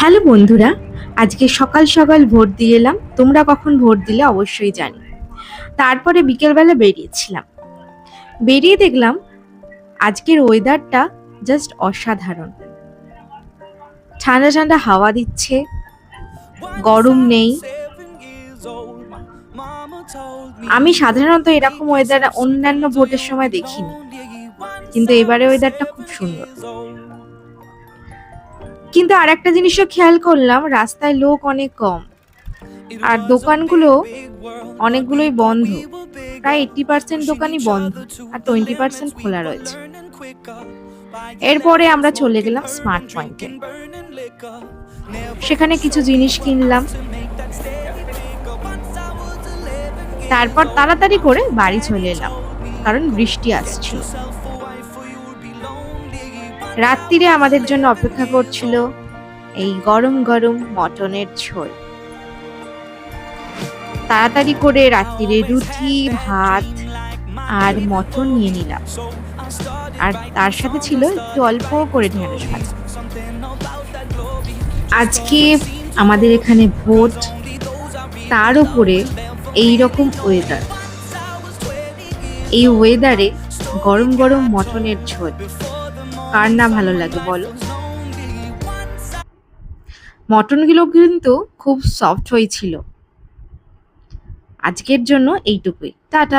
Hello বন্ধুরা, আজকে সকাল সকাল ভোট দিয়ে এলাম। তোমরা কখন ভোট দিলে অবশ্যই জানি। তারপরে বিকেলবেলা বেরিয়েছিলাম। বেরিয়ে দেখলাম আজকের ওয়েদারটা জাস্ট অসাধারণ। ঠান্ডা ঠান্ডা হাওয়া দিচ্ছে, গরম নেই। আমি সাধারণত এরকম ওয়েদার অন্যান্য ভোটের সময় দেখিনি, কিন্তু এবারে ওয়েদারটা খুব সুন্দর। কিন্তু আর একটা জিনিসও খেয়াল করলাম, রাস্তায় লোক অনেক কম, আর দোকানগুলো অনেকগুলোই বন্ধ। প্রায় 80% দোকানই বন্ধ আর 20% খোলা রয়েছে। এরপরে আমরা চলে গেলাম স্মার্ট পয়েন্টে। সেখানে কিছু জিনিস কিনলাম, তারপর তাড়াতাড়ি করে বাড়ি চলে এলাম, কারণ বৃষ্টি আসছিল। রাত্রিরে আমাদের জন্য অপেক্ষা করছিল এই গরম গরম মটনের ঝোল। তাড়াতাড়ি করে রাত্রিরে রুটি, ভাত আর মটন নিয়ে নিলাম, আর তার সাথে ছিল একটু অল্প করে ঢেঁড়স ভাজা। আজকে আমাদের এখানে ভোট, তার উপরে এই রকম ওয়েদার। এই ওয়েদারে গরম গরম মটনের ঝোল কার না ভালো লাগে বলো? মটনগুলো কিন্তু খুব সফট হয়েছিল। আজকের জন্য এইটুকুই, টাটা।